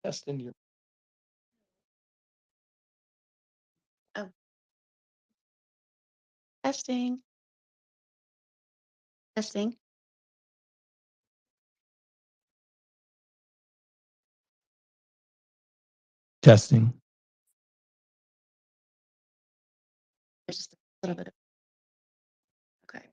Testing your Oh, testing, testing. testing. There's just a little bit of okay.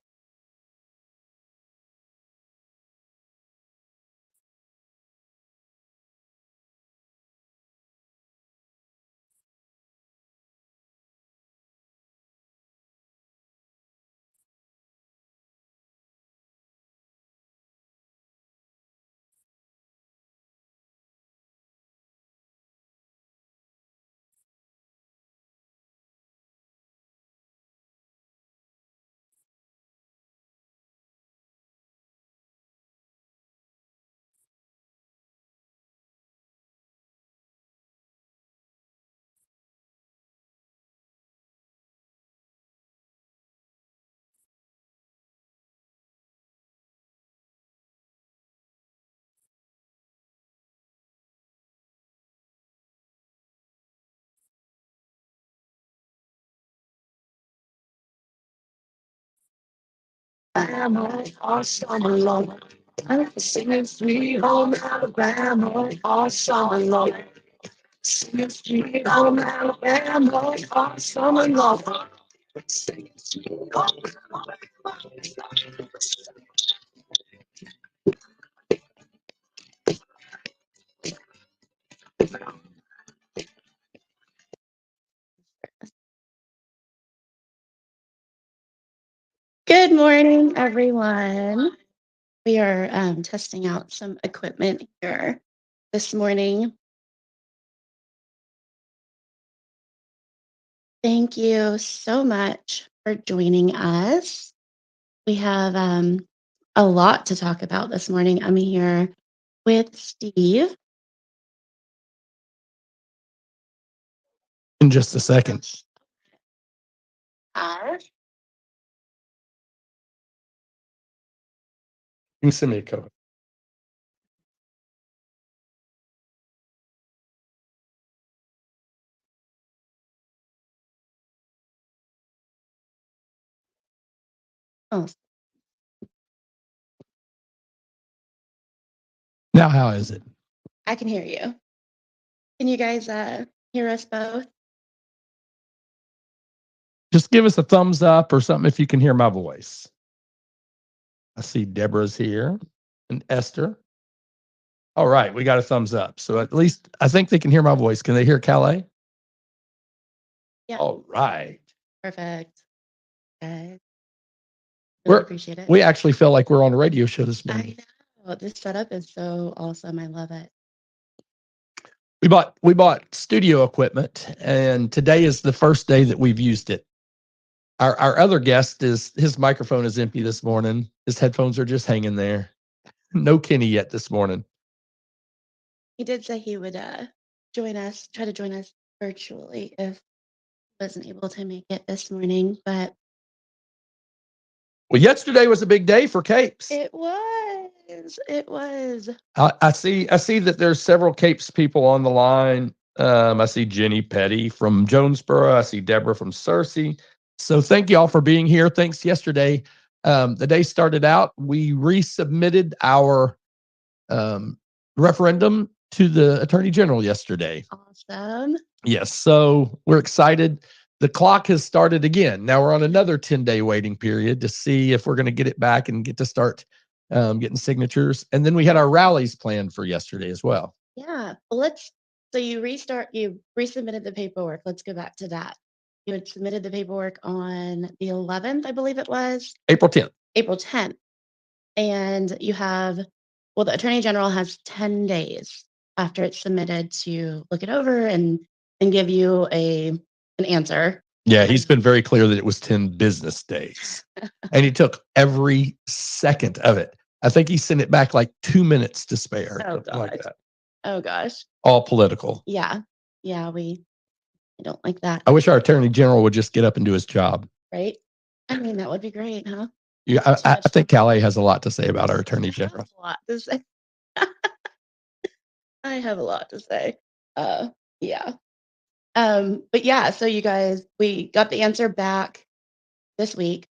Alabama all summer long. I'm singing sweet home Alabama all summer long. Singing sweet home Alabama all summer long. Singing sweet home Alabama. Good morning, everyone. We are testing out some equipment here this morning. Thank you so much for joining us. We have a lot to talk about this morning. I'm here with Steve. In just a second. Ash. You can send me a code. Oh, Now, how is it? I can hear you. Can you guys hear us both? Just give us a thumbs up or something if you can hear my voice. I see Deborah's here and Esther. All right, we got a thumbs up. So at least I think they can hear my voice. Can they hear Calais? Yeah. All right. Perfect. Okay. We're- Really appreciate it. We actually feel like we're on a radio show this morning. I know. This setup is so awesome. I love it. We bought studio equipment, and today is the first day that we've used it. Our other guest his microphone is empty this morning. His headphones are just hanging there. No Kenny yet this morning. He did say he would try to join us virtually if he wasn't able to make it this morning, but Well, yesterday was a big day for Capes. it was. It was. I see that there's several Capes people on the line. I see Jenny Petty from Jonesboro. I see Deborah from Searcy. So thank you all for being here. Thanks yesterday. The day started out, we resubmitted our referendum to the Attorney General yesterday. Awesome. Yes, so we're excited. The clock has started again. Now we're on another 10-day waiting period to see if we're going to get it back and get to start getting signatures. And then we had our rallies planned for yesterday as well. Yeah. Well, so you resubmitted the paperwork. Let's go back to that. You had submitted the paperwork on the 11th, I believe it was. April 10th. April 10th. And the Attorney General has 10 days after it's submitted to look it over and give you an answer. Yeah, he's been very clear that it was 10 business days. And he took every second of it. I think he sent it back like 2 minutes to spare. Oh, like that. Oh, gosh. All political. Yeah. Yeah, I don't like that. I wish our Attorney General would just get up and do his job. Right? I mean, that would be great, huh? Yeah, I think Calais has a lot to say about our Attorney General. A lot to say. I have a lot to say. Yeah. But yeah, so you guys, we got the answer back this week,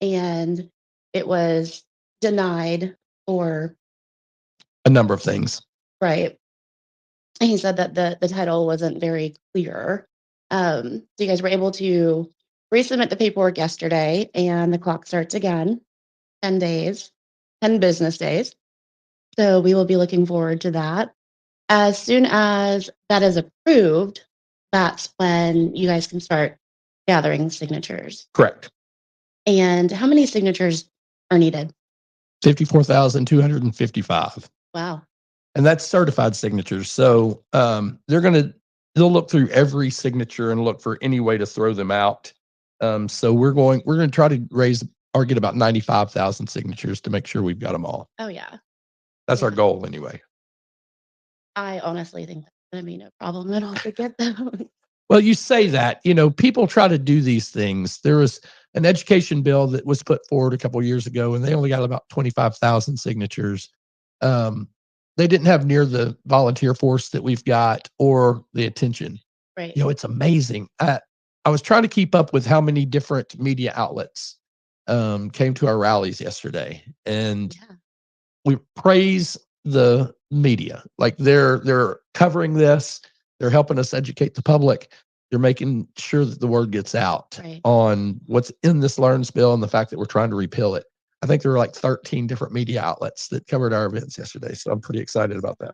and it was denied for A number of things. right. And he said that the title wasn't very clear. So you guys were able to resubmit the paperwork yesterday, and the clock starts again, 10 days, 10 business days. So we will be looking forward to that. As soon as that is approved, that's when you guys can start gathering signatures. Correct. And how many signatures are needed? 54,255. Wow. And that's certified signatures. So they'll look through every signature and look for any way to throw them out. So we're going to try to raise or get about 95,000 signatures to make sure we've got them all. Oh, yeah. That's our Yeah. goal anyway. I honestly think that's going to be no problem at all to get those. Well, you say that, people try to do these things. There was an education bill that was put forward a couple of years ago, and they only got about 25,000 signatures. They didn't have near the volunteer force that we've got or the attention. Right. It's amazing. I was trying to keep up with how many different media outlets came to our rallies yesterday, and Yeah. we praise the media. Like they're covering this. They're helping us educate the public. They're making sure that the word gets out Right. on what's in this Learns bill and the fact that we're trying to repeal it. I think there were like 13 different media outlets that covered our events yesterday. So I'm pretty excited about that.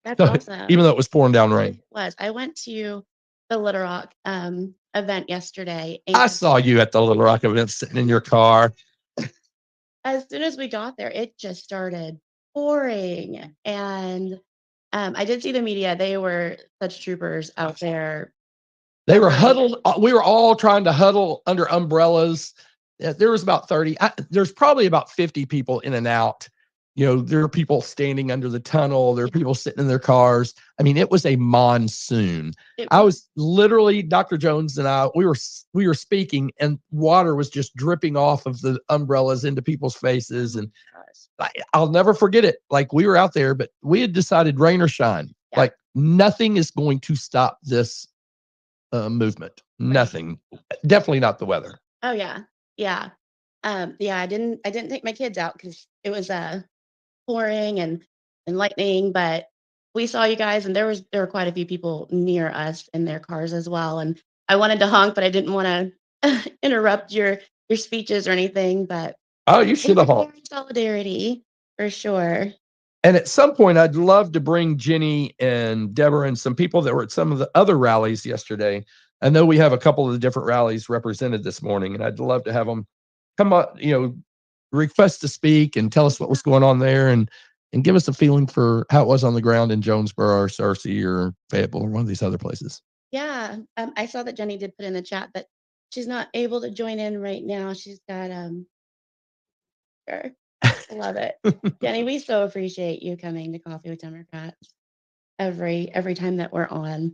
That's awesome. Even though it was pouring down rain. It was. I went to the Little Rock event yesterday. And I saw you at the Little Rock event sitting in your car. as soon as we got there, it just started pouring. And I did see the media. They were such troopers out there. They were Right. huddled. We were all trying to huddle under umbrellas. There was about 30. There's probably about 50 people in and out. There are people standing under the tunnel. There are people sitting in their cars. I mean, it was a monsoon. I was literally, Dr. Jones and I, we were speaking, and water was just dripping off of the umbrellas into people's faces. And I'll never forget it. Like, we were out there, but we had decided rain or shine. Yeah. Like, nothing is going to stop this movement. Nothing. Definitely not the weather. Oh yeah. Yeah. Yeah, I didn't take my kids out because it was pouring and lightning, but we saw you guys, and there were quite a few people near us in their cars as well. And I wanted to honk, but I didn't want to interrupt your speeches or anything. But Oh, you should have honked. Solidarity for sure. And at some point, I'd love to bring Jenny and Deborah and some people that were at some of the other rallies yesterday. I know we have a couple of the different rallies represented this morning, and I'd love to have them come up, request to speak and tell us what was going on there and give us a feeling for how it was on the ground in Jonesboro or Searcy or Fayetteville or one of these other places. Yeah. I saw that Jenny did put in the chat that she's not able to join in right now. She's got sure. I love it. Jenny, we so appreciate you coming to Coffee with Democrats every time that we're on.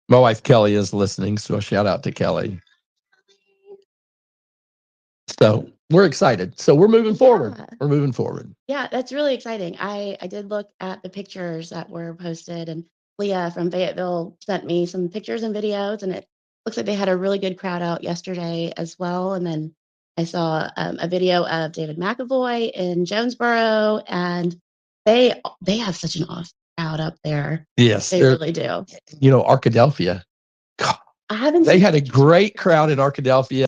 My wife Kelly is listening, so a shout out to Kelly. So we're excited. So we're moving forward. We're moving forward. Yeah, that's really exciting. I did look at the pictures that were posted, and Leah from Fayetteville sent me some pictures and videos, and it looks like they had a really good crowd out yesterday as well. And then I saw a video of David McAvoy in Jonesboro, and they have such an awesome crowd up there. Yes, they really do. Arkadelphia. God, they had a great crowd in Arkadelphia.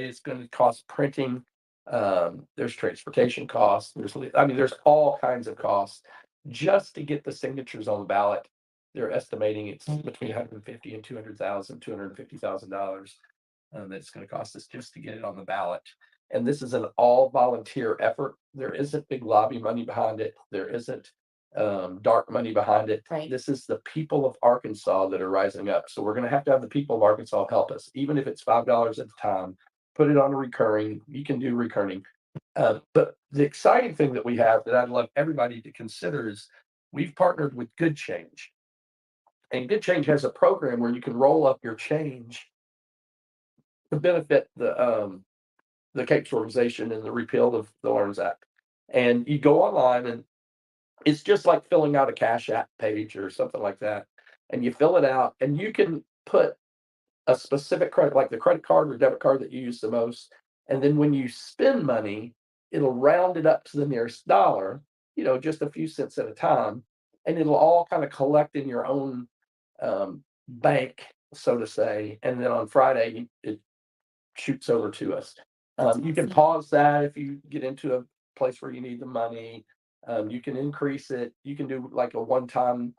It's going to cost printing. There's transportation costs. There's all kinds of costs just to get the signatures on the ballot. They're estimating it's between 150 and 200,000, $250,000. That's going to cost us just to get it on the ballot. And this is an all volunteer effort. There isn't big lobby money behind it. There isn't dark money behind it. Right. This is the people of Arkansas that are rising up. So we're going to have the people of Arkansas help us, even if it's $5 at a time. Put it on a recurring. You can do recurring. But the exciting thing that we have that I'd love everybody to consider is we've partnered with Good Change. And Good Change has a program where you can roll up your change to benefit the Capes organization and the repeal of the Learns Act. And you go online and it's just like filling out a Cash App page or something like that. And you fill it out and you can put a specific credit, like the credit card or debit card that you use the most. And then when you spend money, it'll round it up to the nearest dollar, just a few cents at a time. And it'll all kind of collect in your own bank, so to say. And then on Friday, it shoots over to us. You can pause that if you get into a place where you need the money. You can increase it. You can do like a one-time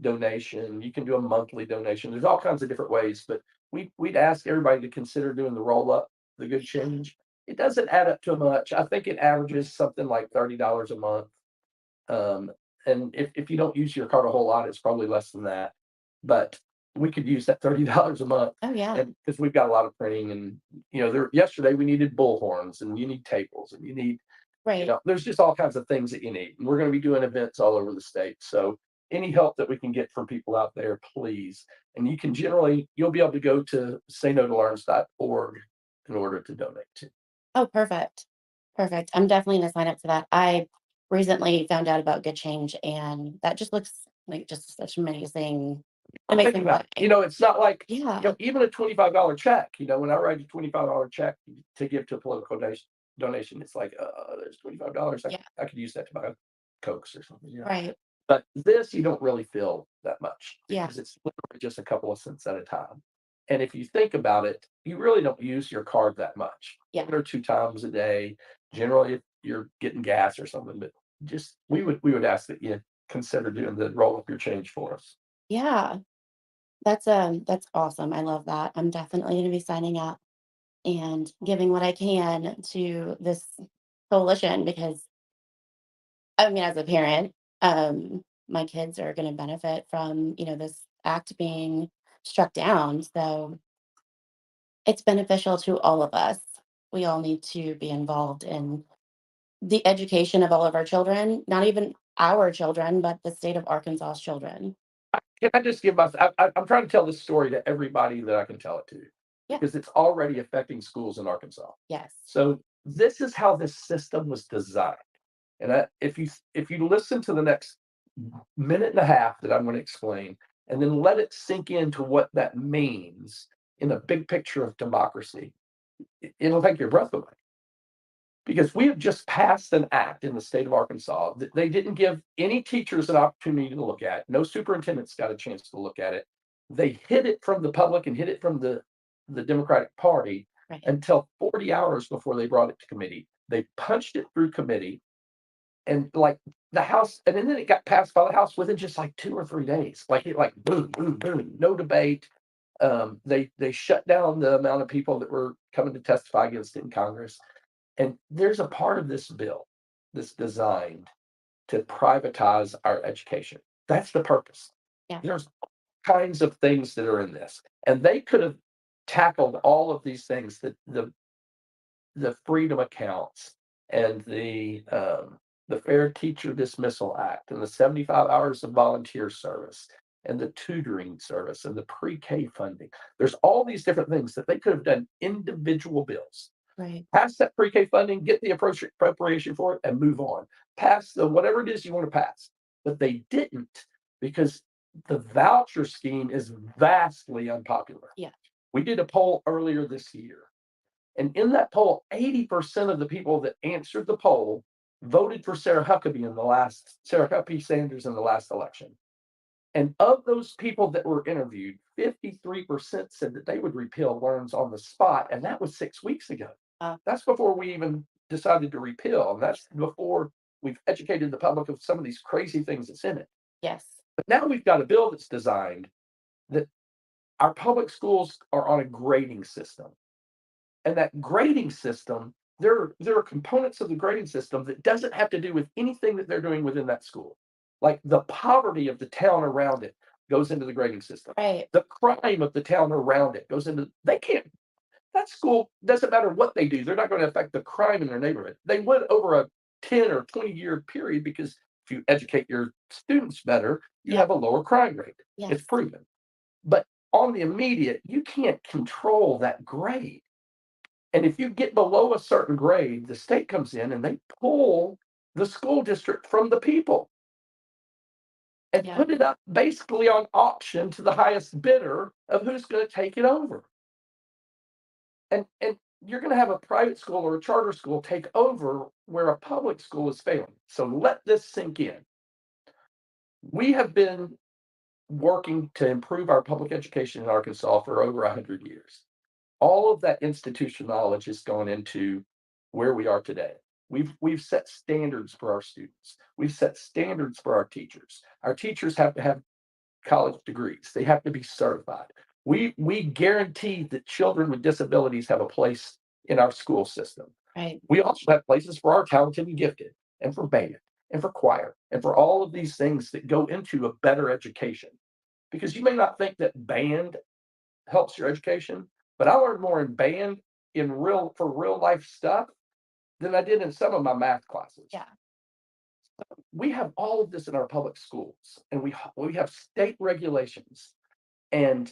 donation. You can do a monthly donation. There's all kinds of different ways, but we'd ask everybody to consider doing the roll up, the Good Change. It doesn't add up to much. I think it averages something like $30 a month. And if you don't use your card a whole lot, it's probably less than that. But we could use that $30 a month. Oh yeah. And because we've got a lot of printing and yesterday we needed bullhorns and you need tables and you need Right. there's just all kinds of things that you need. And we're going to be doing events all over the state. So any help that we can get from people out there, please. And you'll be able to go to saynotolearns.org in order to donate to. Oh, perfect. Perfect. I'm definitely going to sign up for that. I recently found out about Good Change and that just looks like just such an amazing Think about way. it. It's not like Yeah. even a $25 check. When I write a $25 check to give to a political donation, it's like there's $25. Yeah. I could use that to buy Cokes or something. Right. But this you don't really feel that much Yeah. because it's literally just a couple of cents at a time. And if you think about it, you really don't use your card that much. Yeah. 1 or 2 times a day. Generally, if you're getting gas or something, but just we would ask that you consider doing the roll up your change for us. Yeah. That's awesome. I love that. I'm definitely going to be signing up and giving what I can to this coalition because as a parent, my kids are going to benefit from, this act being struck down. So it's beneficial to all of us. We all need to be involved in the education of all of our children, not even our children, but the state of Arkansas's children. Can I just I'm trying to tell this story to everybody that I can tell it to Yeah. because it's already affecting schools in Arkansas. Yes. So this is how this system was designed. And if you listen to the next minute and a half that I'm going to explain, and then let it sink into what that means in a big picture of democracy, it'll take your breath away. Because we have just passed an act in the state of Arkansas that they didn't give any teachers an opportunity to look at. No superintendents got a chance to look at it. They hid it from the public and hid it from the Democratic Party Right. until 40 hours before they brought it to committee. They punched it through committee and like the House, and then it got passed by the House within just like 2 or 3 days. Like boom, boom, boom, no debate. They shut down the amount of people that were coming to testify against it in Congress. And there's a part of this bill that's designed to privatize our education. That's the purpose. Yeah. There's all kinds of things that are in this, and they could have tackled all of these things, the freedom accounts and the Fair Teacher Dismissal Act and the 75 hours of volunteer service and the tutoring service and the pre-K funding. There's all these different things that they could have done individual bills. Right. Pass that pre-K funding, get the appropriation for it, and move on. Pass the whatever it is you want to pass. But they didn't because the voucher scheme is vastly unpopular. Yeah. We did a poll earlier this year. And in that poll, 80% of the people that answered the poll voted for Sarah Huckabee Sanders in the last election. And of those people that were interviewed, 53% said that they would repeal learns on the spot. And that was 6 weeks ago. That's before we even decided to repeal. And that's before we've educated the public of some of these crazy things that's in it. Yes. But now we've got a bill that's designed that our public schools are on a grading system. And that grading system, there are components of the grading system that doesn't have to do with anything that they're doing within that school. Like the poverty of the town around it goes into the grading system. Right. The crime of the town around it goes into, they can't, that school doesn't matter what they do, they're not going to affect the crime in their neighborhood. They would over a 10 or 20-year period, because if you educate your students better, you have a lower crime rate. Yes. It's proven. But on the immediate, you can't control that grade. And if you get below a certain grade, the state comes in and they pull the school district from the people and put it up basically on auction to the highest bidder of who's going to take it over. And you're going to have a private school or a charter school take over where a public school is failing. So let this sink in. We have been working to improve our public education in Arkansas for over 100 years. All of that institutional knowledge has gone into where we are today. We've set standards for our students. We've set standards for our teachers. Our teachers have to have college degrees. They have to be certified. We guarantee that children with disabilities have a place in our school system. Right. We also have places for our talented and gifted, and for band, and for choir, and for all of these things that go into a better education. Because you may not think that band helps your education, but I learned more in band for real life stuff than I did in some of my math classes. Yeah. We have all of this in our public schools, and we have state regulations. And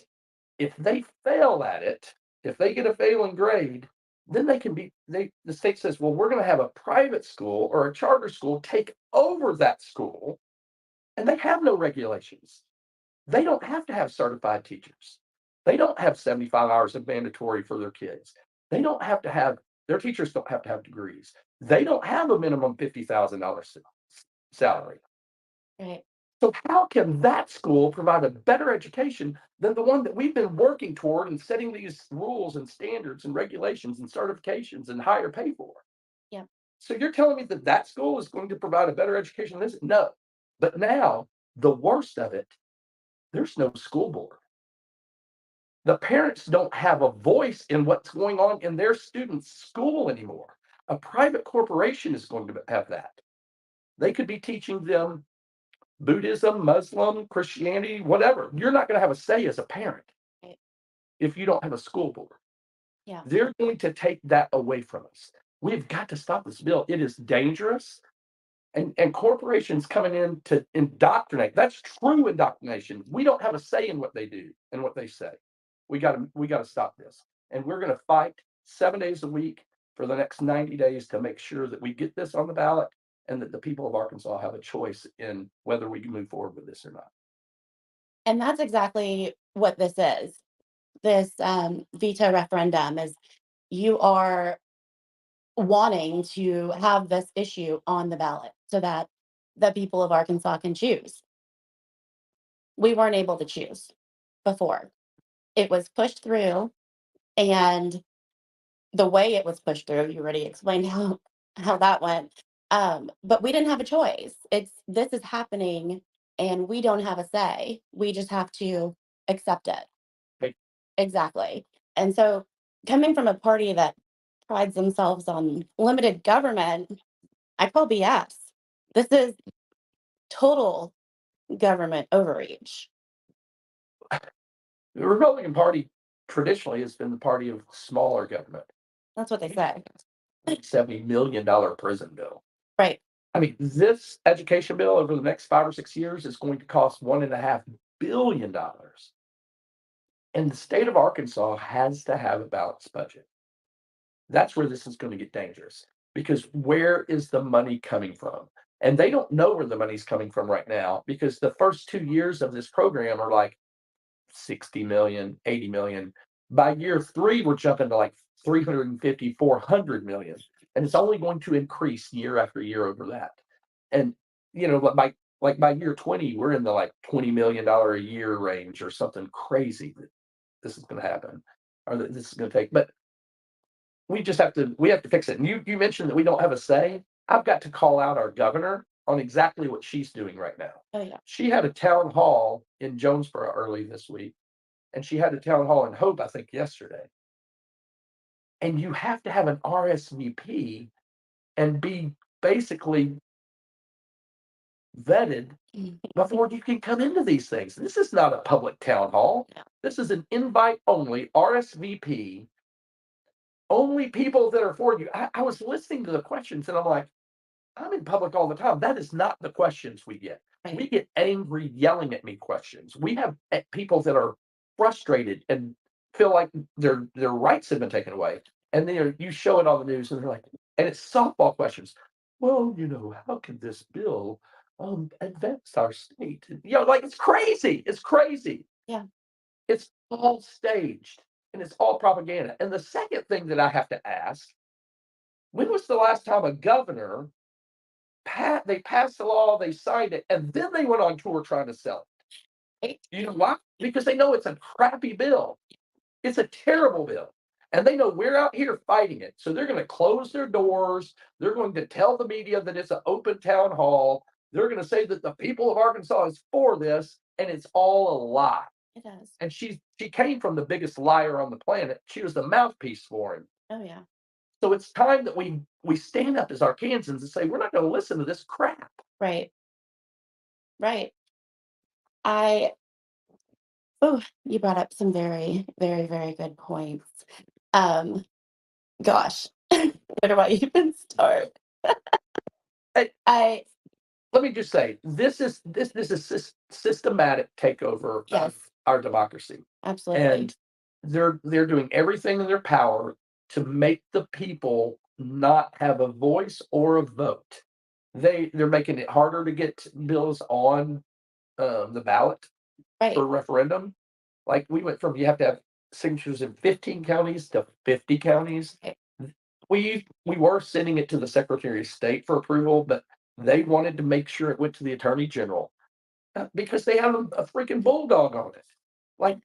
if they fail at it, if they get a failing grade, then the state says, well, we're going to have a private school or a charter school take over that school, and they have no regulations. They don't have to have certified teachers. They don't have 75 hours of mandatory for their kids. They don't have to have, their teachers don't have to have degrees. They don't have a minimum $50,000 salary. Right. So how can that school provide a better education than the one that we've been working toward and setting these rules and standards and regulations and certifications and higher pay for? Yeah. So you're telling me that that school is going to provide a better education than this? No. But now, the worst of it, there's no school board. The parents don't have a voice in what's going on in their students' school anymore. A private corporation is going to have that. They could be teaching them Buddhism, Muslim, Christianity, whatever. You're not going to have a say as a parent if you don't have a school board. Yeah. They're going to take that away from us. We've got to stop this bill. It is dangerous. And corporations coming in to indoctrinate. That's true indoctrination. We don't have a say in what they do and what they say. We got to stop this. And we're going to fight 7 days a week for the next 90 days to make sure that we get this on the ballot and that the people of Arkansas have a choice in whether we can move forward with this or not. And that's exactly what this is. This veto referendum is, you are wanting to have this issue on the ballot so that the people of Arkansas can choose. We weren't able to choose before. It was pushed through, and the way it was pushed through, you already explained how that went. But we didn't have a choice. This is happening, and we don't have a say. We just have to accept it. Okay. Exactly. And so, coming from a party that prides themselves on limited government, I call BS. This is total government overreach. The Republican Party traditionally has been the party of smaller government. That's what they say. $70 million prison bill. Right. I mean, this education bill over the next 5 or 6 years is going to cost $1.5 billion. And the state of Arkansas has to have a balanced budget. That's where this is going to get dangerous, because where is the money coming from? And they don't know where the money's coming from right now, because the first 2 years of this program are like 60 million, 80 million. By year 3, we're jumping to like 350, 400 million. And it's only going to increase year after year over that. And, by like by year 20, we're in the like $20 million a year range or something crazy that this is going to happen or that this is going to take. But we have to fix it. And you mentioned that we don't have a say. I've got to call out our governor on exactly what she's doing right now. Oh yeah. She had a town hall in Jonesboro early this week, and she had a town hall in Hope, I think, yesterday. And you have to have an RSVP and be basically vetted before you can come into these things. This is not a public town hall. No. This is an invite only RSVP. Only people that are for you. I was listening to the questions and I'm like, I'm in public all the time. That is not the questions we get. Right. We get angry, yelling at me questions. We have people that are frustrated and feel like their rights have been taken away. And then you show it on the news and they're like, and it's softball questions. Well, how can this bill advance our state? Like it's crazy. It's crazy. Yeah. It's all staged and it's all propaganda. And the second thing that I have to ask, when was the last time a governor they passed the law, they signed it, and then they went on tour trying to sell it? You know why? Because they know it's a crappy bill. It's a terrible bill. And they know we're out here fighting it. So they're going to close their doors. They're going to tell the media that it's an open town hall. They're going to say that the people of Arkansas is for this, and it's all a lie. It does. And she came from the biggest liar on the planet. She was the mouthpiece for him. Oh yeah. So it's time that we stand up as Arkansans and say, we're not going to listen to this crap. Right. Right. You brought up some very, very, very good points. Gosh, where do I even start? Hey, let me just say, this is systematic takeover Yes. of our democracy. Absolutely. And they're doing everything in their power to make the people not have a voice or a vote. They're making it harder to get bills on the ballot Right. for referendum. Like we went from you have to have signatures in 15 counties to 50 counties. Okay. We were sending it to the Secretary of State for approval, but they wanted to make sure it went to the Attorney General because they have a freaking bulldog on it. Like,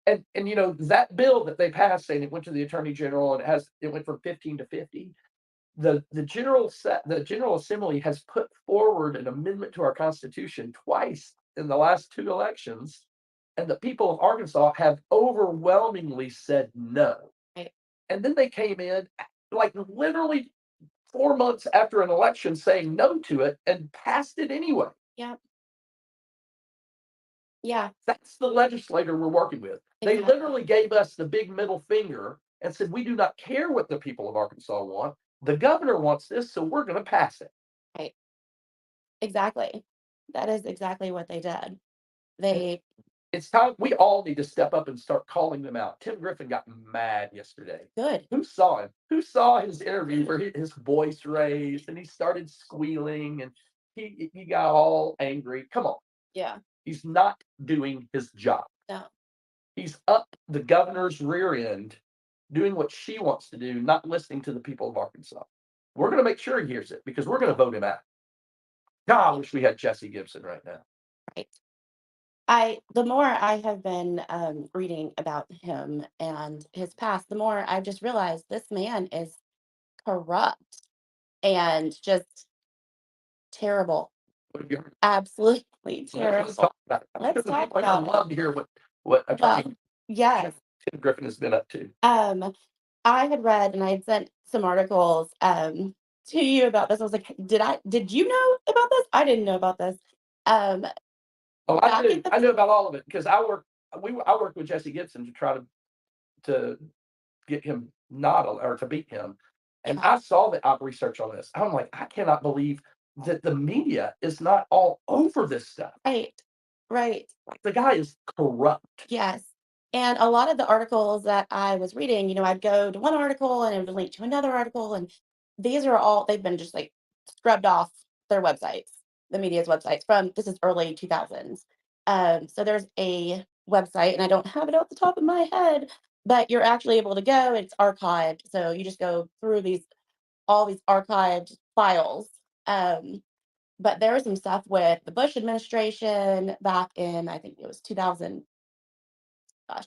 and that bill that they passed saying it went to the Attorney General and it went from 15 to 50. The General Assembly has put forward an amendment to our Constitution twice in the last two elections, and the people of Arkansas have overwhelmingly said no. Right. And then they came in like literally 4 months after an election saying no to it and passed it anyway. Yeah. Yeah. That's the legislator we're working with. They Exactly. literally gave us the big middle finger and said, we do not care what the people of Arkansas want. The governor wants this, so we're going to pass it. Right. Exactly. That is exactly what they did. It's time we all need to step up and start calling them out. Tim Griffin got mad yesterday. Good. Who saw him? Who saw his interview where his voice raised and he started squealing and he got all angry? Come on. Yeah. He's not doing his job. No. He's up the governor's rear end doing what she wants to do, not listening to the people of Arkansas. We're going to make sure he hears it because we're going to vote him out. God, I wish we had Jesse Gibson right now. Right. The more I have been reading about him and his past, the more I've just realized this man is corrupt and just terrible. What have you heard? Absolutely Let's terrible. talk about it. Let's talk I'd about it. love to hear what Well, Attorney yes. Tim Griffin has been up to. I had read and I had sent some articles to you about this. I was like, did you know about this? I didn't know about this. Oh, back in I knew about all of it because I worked with Jesse Gibson to try to get him or to beat him. And Yeah. I saw the op research on this. I'm like, I cannot believe that the media is not all over this stuff. Right. Right. Like the guy is corrupt. Yes. And a lot of the articles that I was reading, I'd go to one article and it would link to another article. And they've been just like scrubbed off their websites, the media's websites this is early 2000s. So there's a website, and I don't have it off the top of my head, but you're actually able to go, it's archived. So you just go through all these archived files. But there was some stuff with the Bush administration back in, I think it was 2006, I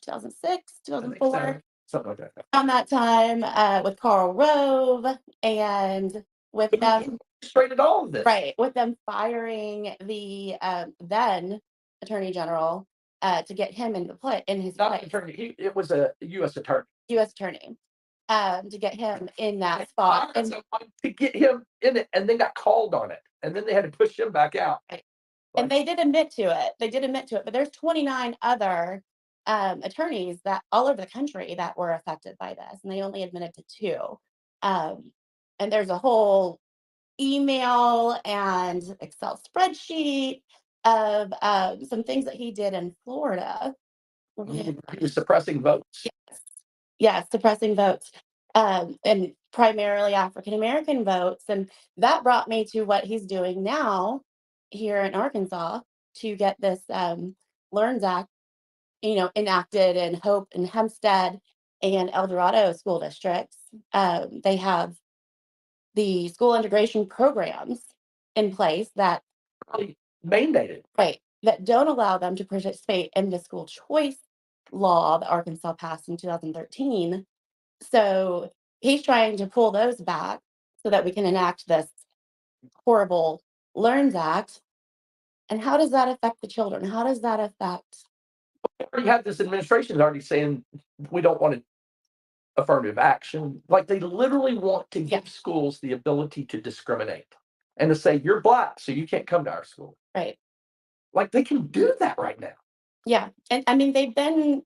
think 2004, something like that. around that time, with Karl Rove and with them, Straightened all of this. right, with them firing the then Attorney General to get him in his Not place. attorney. It was a U.S. attorney. U.S. Attorney, to get him in that spot. And To get him in it, and then got called on it, and then they had to push him back out. Right. And they did admit to it. But there's 29 other attorneys that all over the country that were affected by this, and they only admitted to 2. And there's a whole email and Excel spreadsheet of some things that he did in Florida. He was suppressing votes. Yes, suppressing votes, and primarily African American votes. And that brought me to what he's doing now here in Arkansas to get this Learns Act, enacted in Hope and Hempstead and El Dorado school districts. They have the school integration programs in place that Mandated. right, that don't allow them to participate in the school choice law that Arkansas passed in 2013. So he's trying to pull those back so that we can enact this horrible Learns Act. And how does that affect the children? How does that affect? We already have this administration already saying we don't want affirmative action. Like they literally want to give schools the ability to discriminate and to say you're Black, so you can't come to our school. Right. Like they can do that right now. Yeah. And I mean, they've been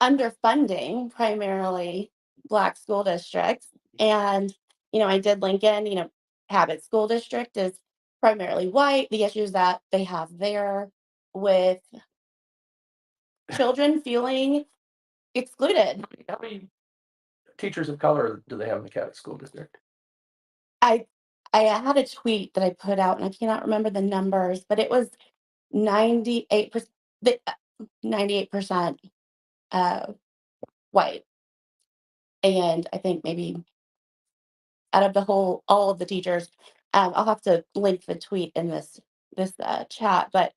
underfunding primarily Black school districts. And, I did Lincoln, Habit School District is primarily white. The issues that they have there with children feeling excluded. How many teachers of color do they have in the Cabot School District? I had a tweet that I put out, and I cannot remember the numbers, but it was 98%, 98% white. And I think maybe out of all of the teachers, I'll have to link the tweet in this chat, but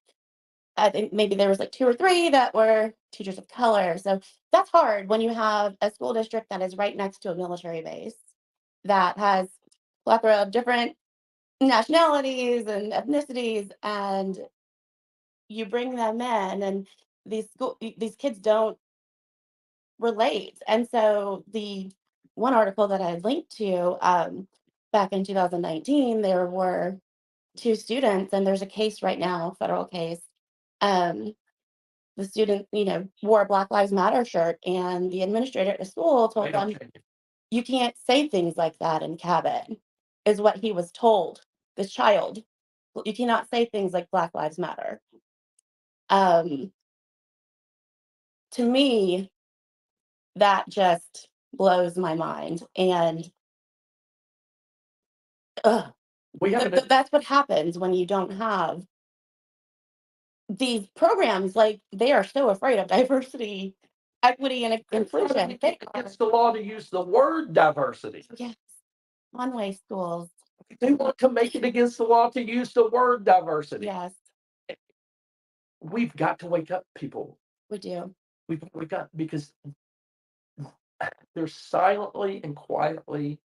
I think maybe there was like 2 or 3 that were teachers of color. So that's hard when you have a school district that is right next to a military base that has a plethora of different nationalities and ethnicities, and you bring them in, and these kids don't relate. And so the one article that I linked to, back in 2019, there were 2 students, and there's a case right now, federal case. The student, wore a Black Lives Matter shirt, and the administrator at the school told them, "You can't say things like that in Cabot," is what he was told. This child, "You cannot say things like Black Lives Matter." Um, to me, that just blows my mind. And that's what happens when you don't have these programs. Like, they are so afraid of diversity, equity, and inclusion. It's the law to use the word diversity. Yes, one-way schools. They want to make it against the law to use the word diversity. Yes, we've got to wake up, people. we do. We got, because they're silently and quietly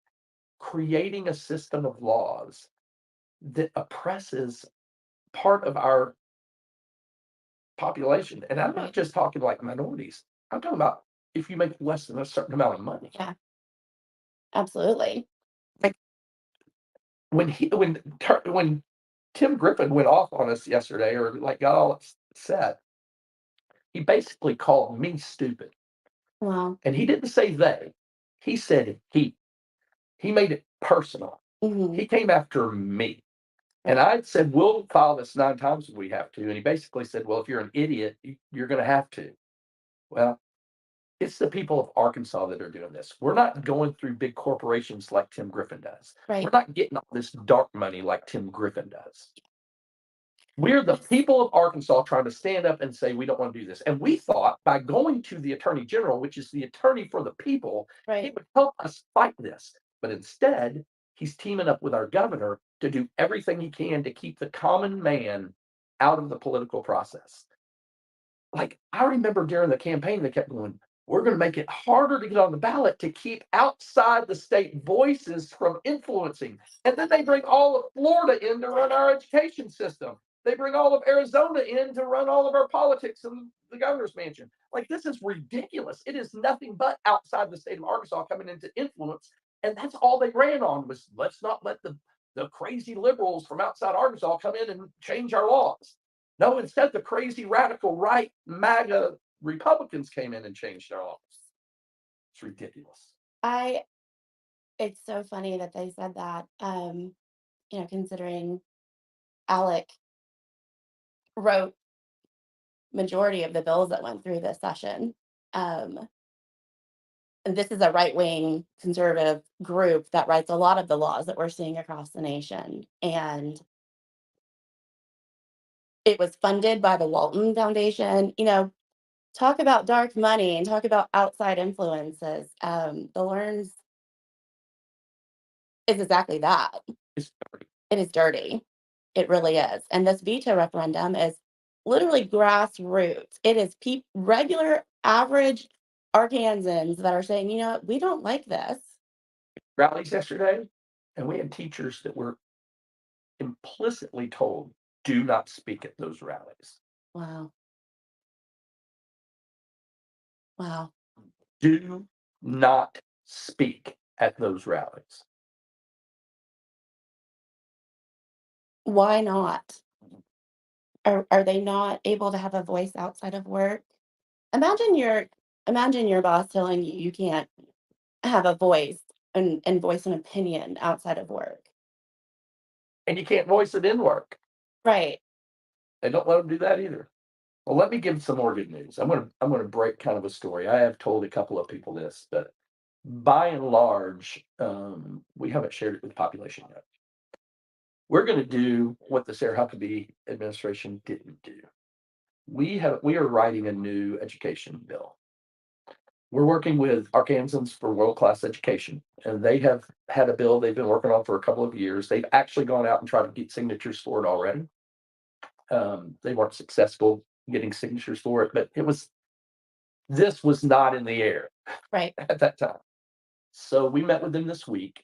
creating a system of laws that oppresses part of our population. And I'm not just talking like minorities. I'm talking about if you make less than a certain amount of money. Yeah, absolutely. Like when Tim Griffin went off on us yesterday, or like got all upset, he basically called me stupid. Wow. And he didn't say they. He said he. He made it personal. Mm-hmm. He came after me. And I said, we'll file this 9 times if we have to. And he basically said, well, if you're an idiot, you're going to have to. Well, it's the people of Arkansas that are doing this. We're not going through big corporations like Tim Griffin does. Right. We're not getting all this dark money like Tim Griffin does. We're the people of Arkansas trying to stand up and say, we don't want to do this. And we thought by going to the Attorney General, which is the attorney for the people, Right. it would help us fight this. But instead, he's teaming up with our governor to do everything he can to keep the common man out of the political process. Like, I remember during the campaign, they kept going, we're going to make it harder to get on the ballot to keep outside the state voices from influencing. And then they bring all of Florida in to run our education system. They bring all of Arizona in to run all of our politics in the governor's mansion. Like, this is ridiculous. It is nothing but outside the state of Arkansas coming into influence. And that's all they ran on was, let's not let the crazy liberals from outside Arkansas come in and change our laws. No, instead, the crazy radical right MAGA Republicans came in and changed our laws. It's ridiculous. It's so funny that they said that. Considering Alec wrote majority of the bills that went through this session. And this is a right-wing conservative group that writes a lot of the laws that we're seeing across the nation. And it was funded by the Walton Foundation. Talk about dark money and talk about outside influences. The Learns is exactly that. It's dirty. It is dirty. It really is. And this veto referendum is literally grassroots. It is regular, average Arkansans that are saying, we don't like this. Rallies yesterday, and we had teachers that were implicitly told, do not speak at those rallies. Wow. Wow. Do not speak at those rallies. Why not? Are they not able to have a voice outside of work? Imagine your boss telling you you can't have a voice and voice an opinion outside of work. And you can't voice it in work. Right. They don't let them do that either. Well, let me give some more good news. I'm gonna break kind of a story. I have told a couple of people this, but by and large, we haven't shared it with the population yet. We're going to do what the Sarah Huckabee administration didn't do. We are writing a new education bill. We're working with Arkansans for world-class education, and they have had a bill they've been working on for a couple of years. They've actually gone out and tried to get signatures for it already. They weren't successful getting signatures for it, but this was not in the air Right. at that time. So we met with them this week,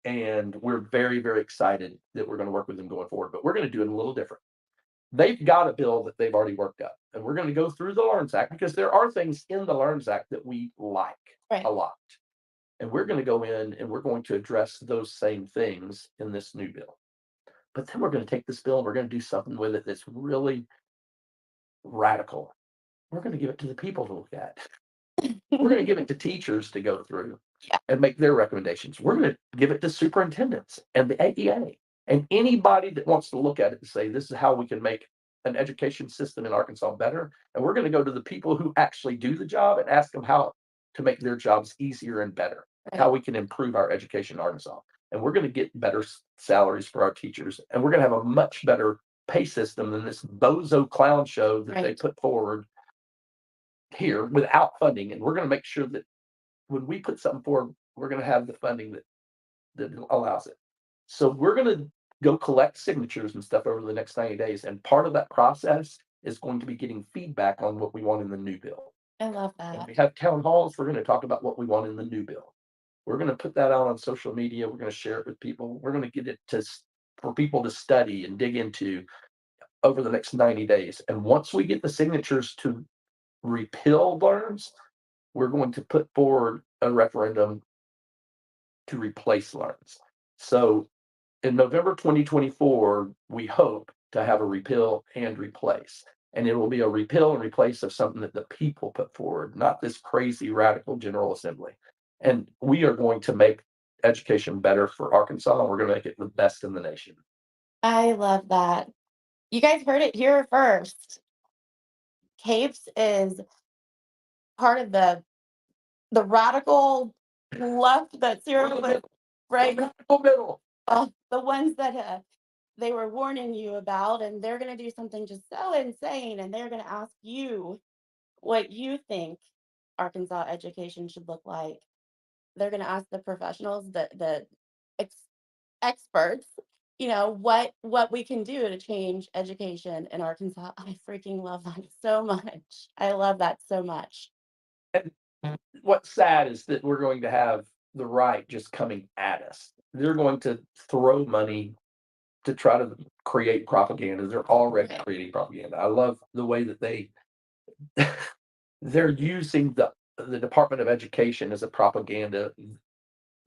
and we're very, very excited that we're going to work with them going forward, but we're going to do it a little different. They've got a bill that they've already worked up, and we're going to go through the Learns Act because there are things in the Learns Act that we like Right. a lot. And we're going to go in and we're going to address those same things in this new bill. But then we're going to take this bill and we're going to do something with it that's really radical. We're going to give it to the people to look at. We're going to give it to teachers to go through and make their recommendations. We're going to give it to superintendents and the AEA and anybody that wants to look at it and say, this is how we can make an education system in Arkansas better. And we're going to go to the people who actually do the job and ask them how to make their jobs easier and better, how we can improve our education in Arkansas. And we're going to get better salaries for our teachers. And we're going to have a much better pay system than this bozo clown show that they put forward here without funding. And we're going to make sure that when we put something forward, we're going to have the funding that allows it. So we're going to go collect signatures and stuff over the next 90 days. And part of that process is going to be getting feedback on what we want in the new bill. I love that. And we have town halls. We're going to talk about what we want in the new bill. We're going to put that out on social media. We're going to share it with people. We're going to get it for people to study and dig into over the next 90 days. And once we get the signatures to repeal Learns, we're going to put forward a referendum to replace Learns. So in November 2024, we hope to have a repeal and replace. And it will be a repeal and replace of something that the people put forward, not this crazy radical General Assembly. And we are going to make education better for Arkansas, and we're going to make it the best in the nation. I love that. You guys heard it here first. CAPES is part of the radical left that's here, right? Radical middle. The ones that they were warning you about, and they're going to do something just so insane, and they're going to ask you what you think Arkansas education should look like. They're going to ask the professionals, the experts, what we can do to change education in Arkansas. I freaking love that so much. I love that so much. And what's sad is that we're going to have the right just coming at us. They're going to throw money to try to create propaganda. They're already Right. creating propaganda. I love the way that they're using the Department of Education as a propaganda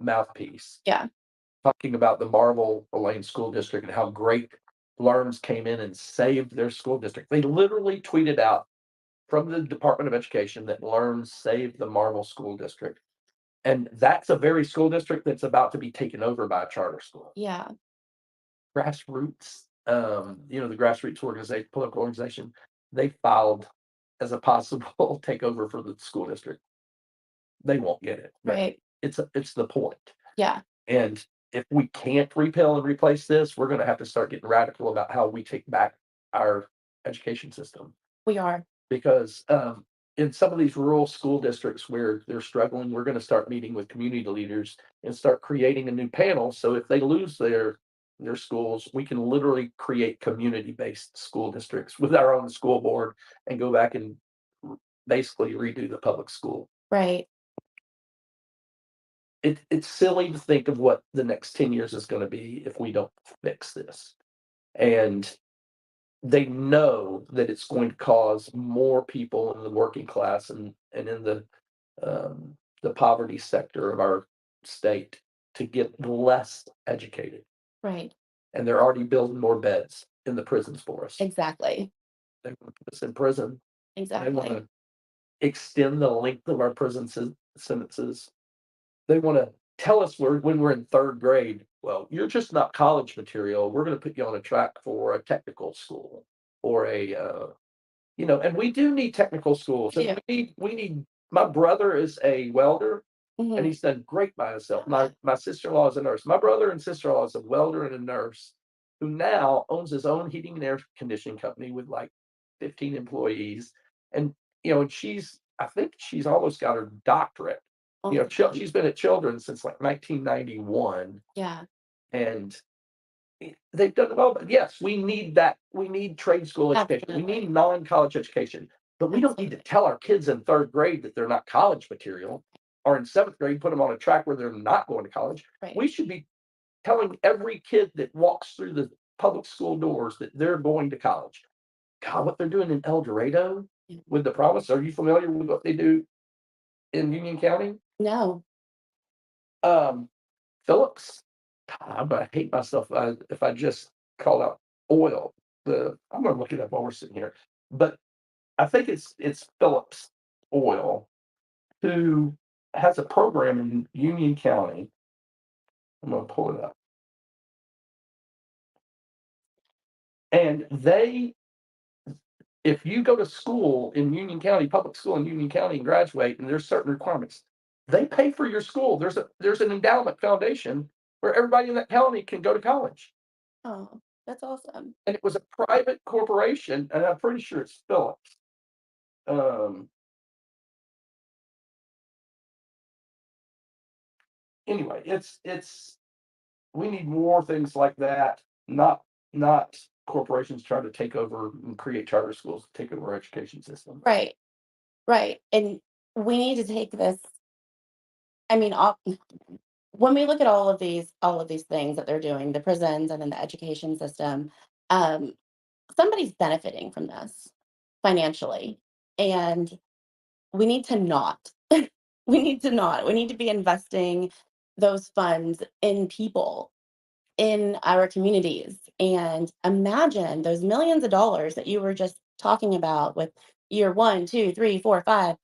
mouthpiece, Yeah. talking about the Marble Lane School District and how great Lerms came in and saved their school district. They literally tweeted out from the Department of Education that Lerms saved the Marble School District. And that's a very school district that's about to be taken over by a charter school. Yeah. Grassroots, the grassroots organization, political organization, they filed as a possible takeover for the school district. They won't get it, but Right. it's the point. Yeah. And if we can't repeal and replace this, we're going to have to start getting radical about how we take back our education system. We are. Because in some of these rural school districts where they're struggling, we're going to start meeting with community leaders and start creating a new panel. So if they lose their schools, we can literally create community-based school districts with our own school board and go back and basically redo the public school. Right. It's silly to think of what the next 10 years is going to be if we don't fix this. And they know that it's going to cause more people in the working class and in the poverty sector of our state to get less educated. Right. And they're already building more beds in the prisons for us. Exactly. They want to put us in prison. They want Exactly. to extend the length of our prison sentences. They want to tell us when we're in third grade, well, you're just not college material. We're going to put you on a track for a technical school or and we do need technical schools. And Yeah. we need. My brother is a welder, and Mhm. he's done great by himself. My sister-in-law is a nurse. My brother and sister-in-law is a welder and a nurse who now owns his own heating and air conditioning company with like 15 employees. And and I think she's almost got her doctorate. Awesome. She's been at Children's since like 1991, Yeah. and they've done it all. But yes, we need that. We need trade school education. We Absolutely. need non-college education. But we don't need to Absolutely. tell our kids in third grade that they're not college material, or in seventh grade put them on a track where they're not going to college. Right. We should be telling every kid that walks through the public school doors that they're going to college. God, what they're doing in El Dorado Yeah. with the promise. Are you familiar with what they do in Union County? No. Phillips. I'm gonna hate myself if I just call out oil. I'm gonna look it up while we're sitting here. But I think it's Phillips Oil who has a program in Union County. I'm gonna pull it up. And if you go to school in Union County, public school in Union County and graduate, and there's certain requirements, they pay for your school. There's an endowment foundation where everybody in that county can go to college. Oh, that's awesome. And it was a private corporation, and I'm pretty sure it's Phillips. Um, anyway, it's we need more things like that, not corporations trying to take over and create charter schools to take over our education system. Right. Right. And we need to take this. I mean, when we look at all of these things that they're doing, the prisons and then the education system, um, somebody's benefiting from this financially, and we need to not. We need to not. We need to be investing those funds in people in our communities. And imagine those millions of dollars that you were just talking about with year one, two, three, four, five.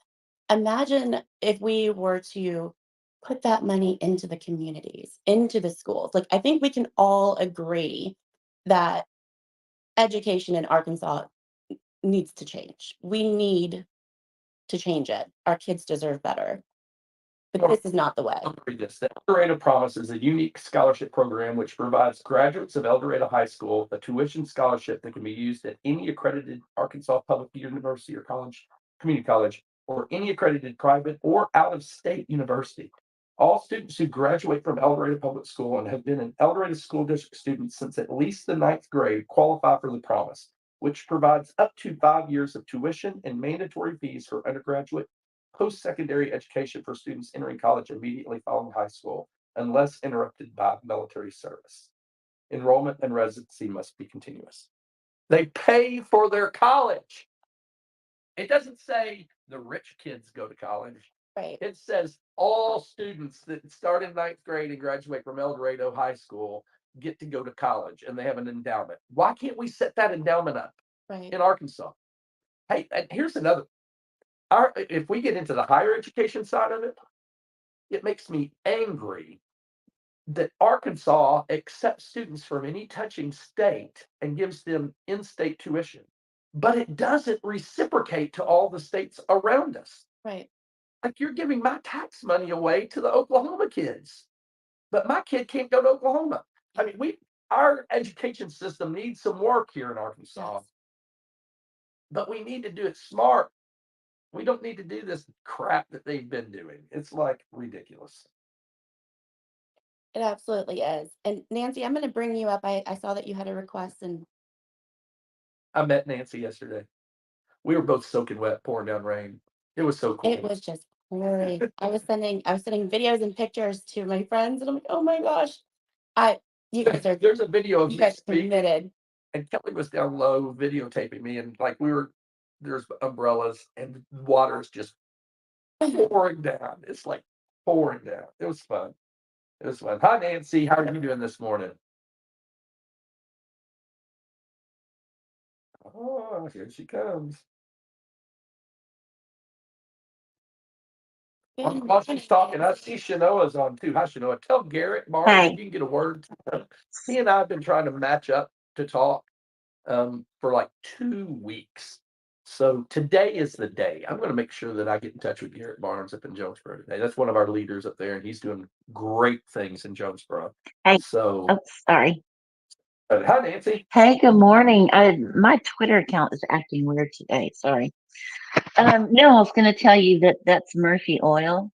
Imagine if we were to put that money into the communities, into the schools. Like, I think we can all agree that education in Arkansas needs to change. We need to change it. Our kids deserve better. But this is not the way. I'll read this. The El Dorado Promise is a unique scholarship program which provides graduates of El Dorado High School a tuition scholarship that can be used at any accredited Arkansas Public University or college, community college, or any accredited private or out-of-state university. All students who graduate from El Dorado Public School and have been an El Dorado School District student since at least the 9th grade qualify for the promise, which provides up to 5 years of tuition and mandatory fees for undergraduate post-secondary education for students entering college immediately following high school, unless interrupted by military service. Enrollment and residency must be continuous. They pay for their college. It doesn't say the rich kids go to college. Right. It says all students that start in 9th grade and graduate from El Dorado High School get to go to college, and they have an endowment. Why can't we set that endowment up Right. in Arkansas? Hey, and here's another. If we get into the higher education side of it, it makes me angry that Arkansas accepts students from any touching state and gives them in-state tuition, but it doesn't reciprocate to all the states around us. Right. Like, you're giving my tax money away to the Oklahoma kids, but my kid can't go to Oklahoma. I mean, our education system needs some work here in Arkansas, Yes. but we need to do it smart. We don't need to do this crap that they've been doing. It's like ridiculous. It absolutely is. And Nancy, I'm going to bring you up. I saw that you had a request, and I met Nancy yesterday. We were both soaking wet, pouring down rain. It was so cool. it was just pouring. I was sending videos and pictures to my friends, and I'm like, oh my gosh, you guys are There's a video of you me guys are speaking, committed. and Kelly was down low videotaping me, and like there's umbrellas, and water is just pouring down. It's like pouring down. It was fun. It was fun. Hi, Nancy. How are you doing this morning? Oh, here she comes. While she's talking, I see Shanoa's on too. Hi, Shanoa. Tell Garrett Barnes Hey. if you can get a word. He and I have been trying to match up to talk for like 2 weeks. So today is the day. I'm going to make sure that I get in touch with Garrett Barnes up in Jonesboro today. That's one of our leaders up there, and he's doing great things in Jonesboro. Hey. So, Oh, sorry. hi, Nancy. Hey, good morning. My Twitter account is acting weird today. Sorry. No, I was going to tell you that that's Murphy Oil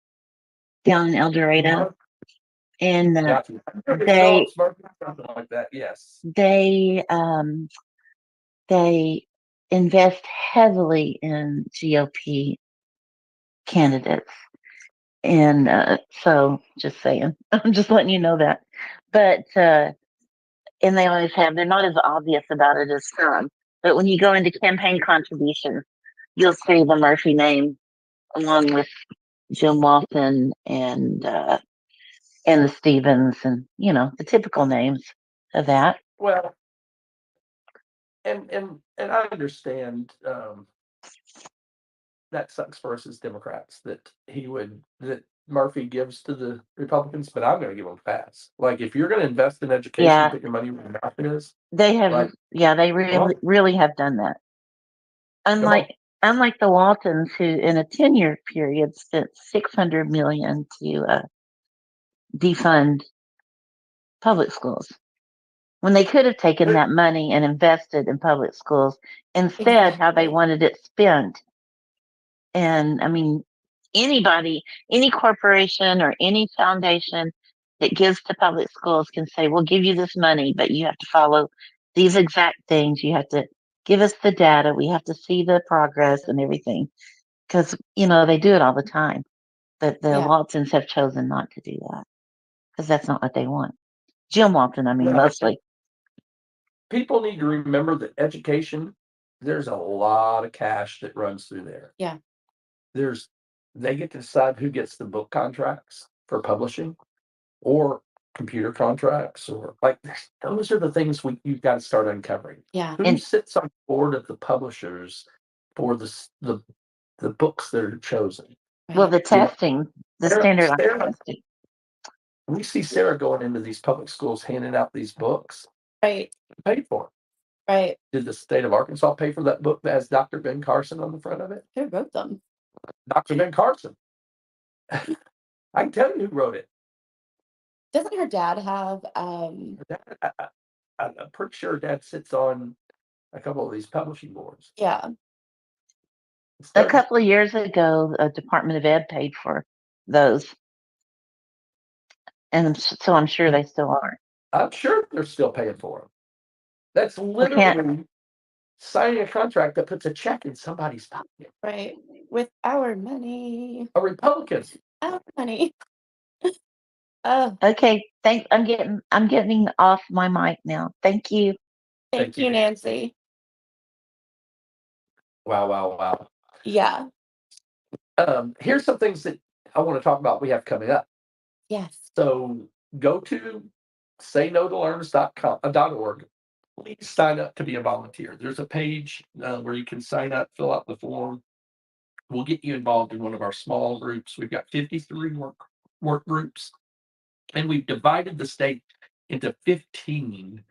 down in El Dorado, and Gotcha. they Something like that. Yes. they invest heavily in GOP candidates, and so just saying, I'm just letting you know that. But and they always have. They're not as obvious about it as some. But when you go into campaign contributions, you'll see the Murphy name along with Jim Walton and the Stevens and the typical names of that. Well, and I understand that sucks for us as Democrats that Murphy gives to the Republicans, but I'm going to give them a pass. Like, if you're going to invest in education, Yeah. put your money where your mouth is. They have, Like, they really have done that. Unlike the Waltons, who in a 10-year period spent $600 million to defund public schools, when they could have taken that money and invested in public schools instead, how they Exactly. wanted it spent. And I mean, any corporation or any foundation that gives to public schools can say, we'll give you this money, but you have to follow these exact things. You have to give us the data. We have to see the progress and everything. Because, they do it all the time. But the Yeah. Waltons have chosen not to do that because that's not what they want. Jim Walton, I mean, No. mostly. People need to remember that education, there's a lot of cash that runs through there. Yeah. They get to decide who gets the book contracts for publishing or computer contracts, or like, those are the things you've got to start uncovering. Yeah. Who sits on the board of the publishers for the books that are chosen? Well, the Right. testing, the standardized Sarah, testing. we see Sarah going into these public schools handing out these books. Right. Paid for. Right. Did the state of Arkansas pay for that book that has Dr. Ben Carson on the front of it? Who wrote them? Dr. Ben Carson. I can tell you who wrote it. Doesn't her dad have I'm pretty sure Dad sits on a couple of these publishing boards. yeah. A couple of years ago, a Department of Ed paid for those. And so I'm sure they still are. I'm sure they're still paying for them. That's can't- literally signing a contract that puts a check in somebody's pocket. Right. With our money. A Republican. Our money. Oh, Okay, thanks. I'm getting off my mic now. Thank you. thank you, Nancy. Wow. Yeah. Here's some things that I want to talk about we have coming up. Yes. So go to sayno2learns.org. Please sign up to be a volunteer. There's a page where you can sign up, fill out the form. We'll get you involved in one of our small groups. We've got 53 work groups, and we've divided the state into 15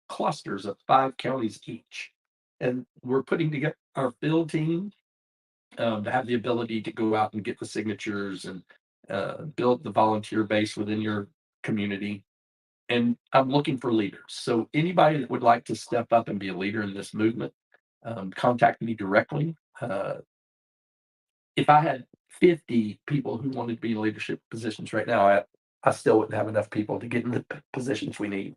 clusters of 5 counties each. And we're putting together our field team to have the ability to go out and get the signatures and build the volunteer base within your community. And I'm looking for leaders. So anybody that would like to step up and be a leader in this movement, contact me directly. If I had 50 people who wanted to be in leadership positions right now, I still wouldn't have enough people to get in the positions we need.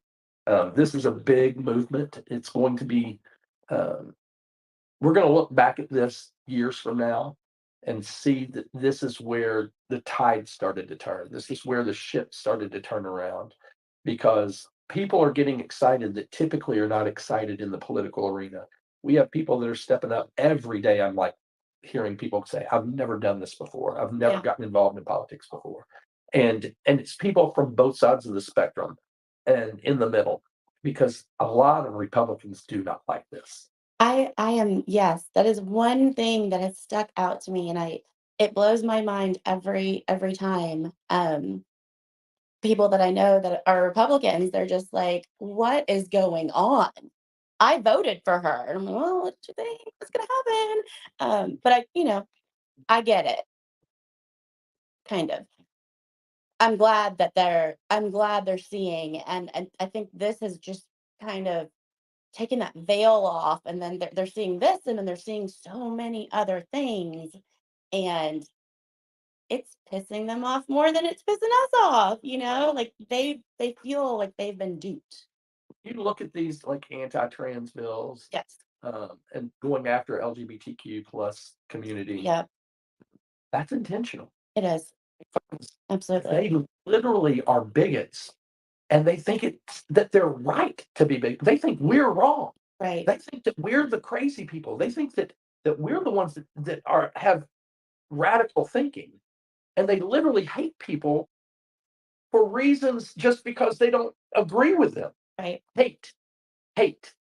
This is a big movement. It's going to be, we're going to look back at this years from now and see that this is where the tide started to turn. This is where the ship started to turn around, because people are getting excited that typically are not excited in the political arena. We have people that are stepping up every day. I'm like hearing people say, I've never done this before. I've never gotten involved in politics before. And it's people from both sides of the spectrum and in the middle, because a lot of Republicans do not like this. I am, yes, that is one thing that has stuck out to me, and it blows my mind every time. People that I know that are Republicans, they're just like, what is going on? I voted for her. And I'm like, well, what do you think is gonna happen? But I get it. Kind of. I'm glad they're seeing, and I think this has just kind of taken that veil off, and then they're seeing this, and then they're seeing so many other things, and it's pissing them off more than it's pissing us off, like they feel like they've been duped. You look at these like anti-trans bills, Yes. and going after LGBTQ plus community, Yeah, that's intentional. it is. Absolutely. They literally are bigots, and they think that they're right to be big. They think we're wrong. Right. They think that we're the crazy people. They think that we're the ones that have radical thinking, and they literally hate people for reasons just because they don't agree with them. Right. Hate, hate,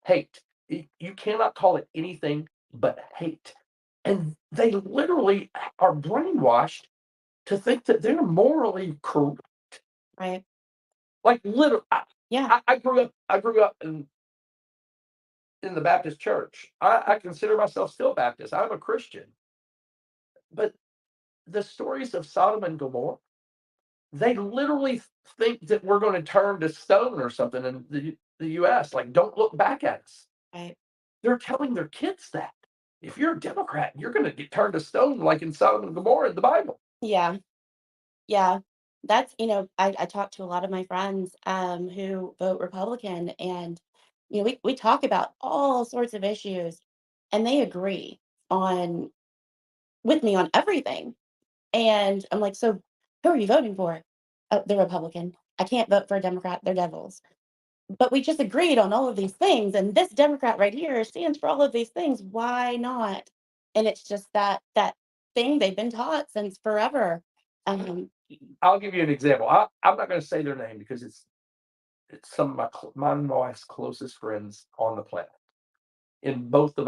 hate. You cannot call it anything but hate. And they literally are brainwashed to think that they're morally correct. Right. Like literally, Yeah. I grew up in the Baptist church. I consider myself still Baptist. I'm a Christian. But the stories of Sodom and Gomorrah, they literally think that we're going to turn to stone or something in the US. Like, don't look back at us. Right. They're telling their kids that. If you're a Democrat, you're going to get turned to stone like in Sodom and Gomorrah in the Bible. Yeah. Yeah. That's, I talk to a lot of my friends who vote Republican, and we talk about all sorts of issues, and they agree on with me on everything. And I'm like, so who are you voting for? Oh, the Republican. I can't vote for a Democrat. They're devils. But we just agreed on all of these things, and this Democrat right here stands for all of these things. Why not? And it's just that thing they've been taught since forever. I'll give you an example. I'm not going to say their name because it's some of my wife's closest friends on the planet. In both of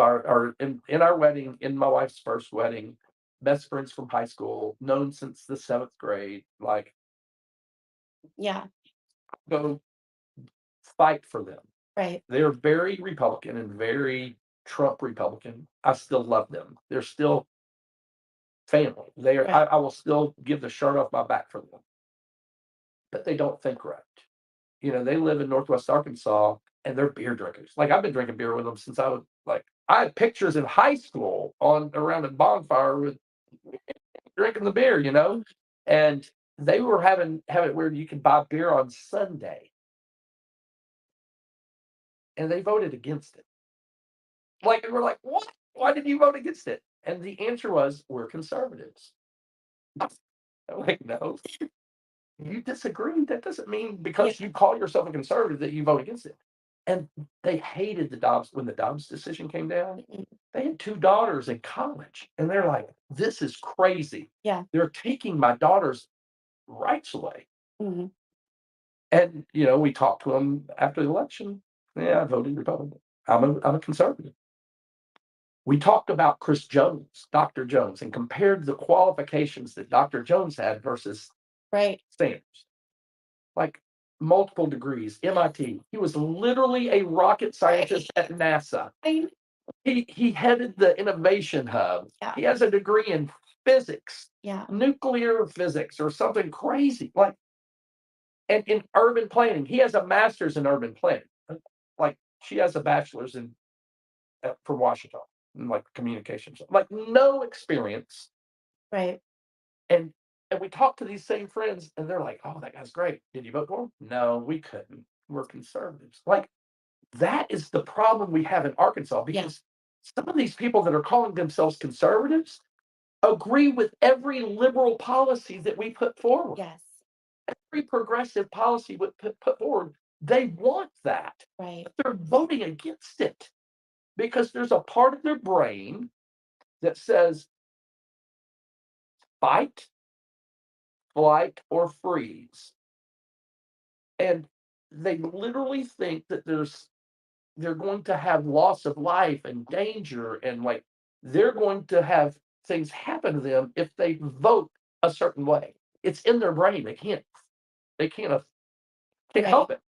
in our wedding, in my wife's first wedding, best friends from high school, known since the 7th grade. Like, Yeah. go fight for them. Right. They're very Republican and very Trump Republican. I still love them. They're still family. Right. I will still give the shirt off my back for them. But they don't think right. They live in Northwest Arkansas, and they're beer drinkers. Like, I've been drinking beer with them since I was like, I had pictures in high school around a bonfire with drinking the beer, and they were having it where you could buy beer on Sunday, and they voted against it. Like, and we're like, what? Why did you vote against it? And the answer was, we're conservatives. I'm like, no, you disagree. That doesn't mean because you call yourself a conservative that you vote against it. And they hated the Dobbs when the Dobbs decision came down. They had 2 daughters in college, and they're like, this is crazy. Yeah. They're taking my daughter's rights away. Mhm. And we talked to them after the election. Yeah, I voted Republican. I'm a conservative. We talked about Chris Jones, Dr. Jones, and compared the qualifications that Dr. Jones had versus Right. Sanders. Like multiple degrees, MIT. He was literally a rocket scientist at NASA. He headed the innovation hub. Yeah. He has a degree in physics, Yeah. nuclear physics, or something crazy. Like, and in urban planning, he has a master's in urban planning. Like, she has a bachelor's from Washington, in like communications. Like, no experience. Right. And we talked to these same friends, and they're like, "Oh, that guy's great. Did you vote for him?" No, we couldn't. We're conservatives. Like, that is the problem we have in Arkansas because some of these people that are calling themselves conservatives agree with every liberal policy that we put forward. Yes. Every progressive policy we put forward, they want that. Right. But they're voting against it because there's a part of their brain that says fight, flight, or freeze. And they literally think that they're going to have loss of life and danger, and like they're going to have things happen to them if they vote a certain way. It's in their brain. They can't help it.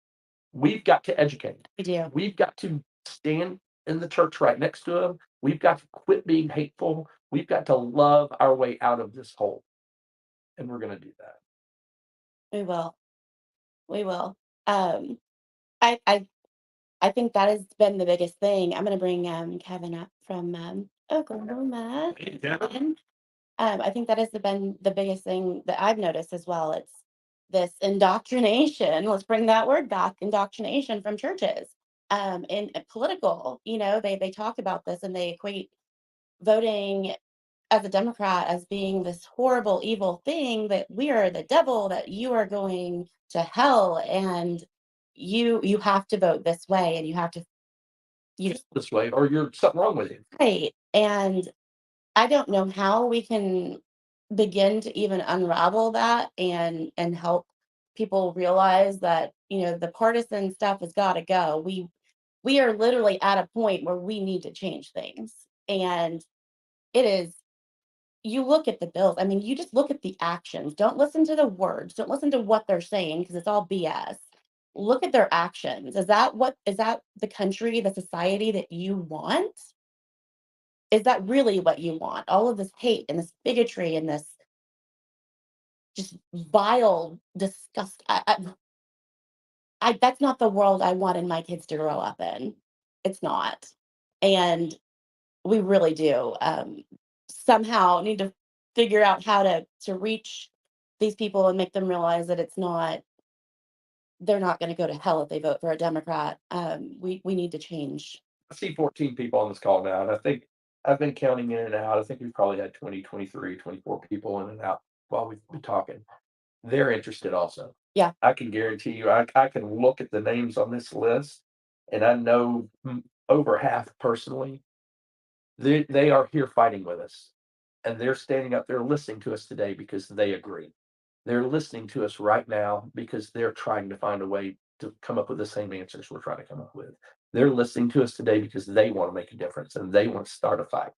We've got to educate. We do. We've got to stand in the church right next to them. We've got to quit being hateful. We've got to love our way out of this hole. And we're going to do that. We will. We will. I think that has been the biggest thing. I'm going to bring Kevin up from Oklahoma. Kevin. I think that has been the biggest thing that I've noticed as well. It's this indoctrination. Let's bring that word back. Indoctrination from churches. In political, they talk about this and they equate voting as a Democrat as being this horrible, evil thing, that we are the devil, that you are going to hell, and you have to vote this way, and you have to This way, or you're something wrong with you. right. And I don't know how we can begin to even unravel that and help people realize that the partisan stuff has got to go. We are literally at a point where we need to change things, and it is. You look at the bills. I mean, you just look at the actions. Don't listen to the words. Don't listen to what they're saying because it's all BS. Look at their actions. Is that the country, the society that you want? Is that really what you want? All of this hate and this bigotry and this just vile disgust. That's not the world I wanted my kids to grow up in. It's not. And we really do somehow need to figure out how to reach these people and make them realize that they're not going to go to hell if they vote for a Democrat. We need to change. I see 14 people on this call now, and I think I've been counting in and out. I think we've probably had 20, 23, 24 people in and out while we've been talking. They're interested also. Yeah. I can guarantee you, I can look at the names on this list, and I know over half personally. They are here fighting with us, and they're standing up there listening to us today because they agree. They're listening to us right now because they're trying to find a way to come up with the same answers we're trying to come up with. They're listening to us today because they want to make a difference and they want to start a fight.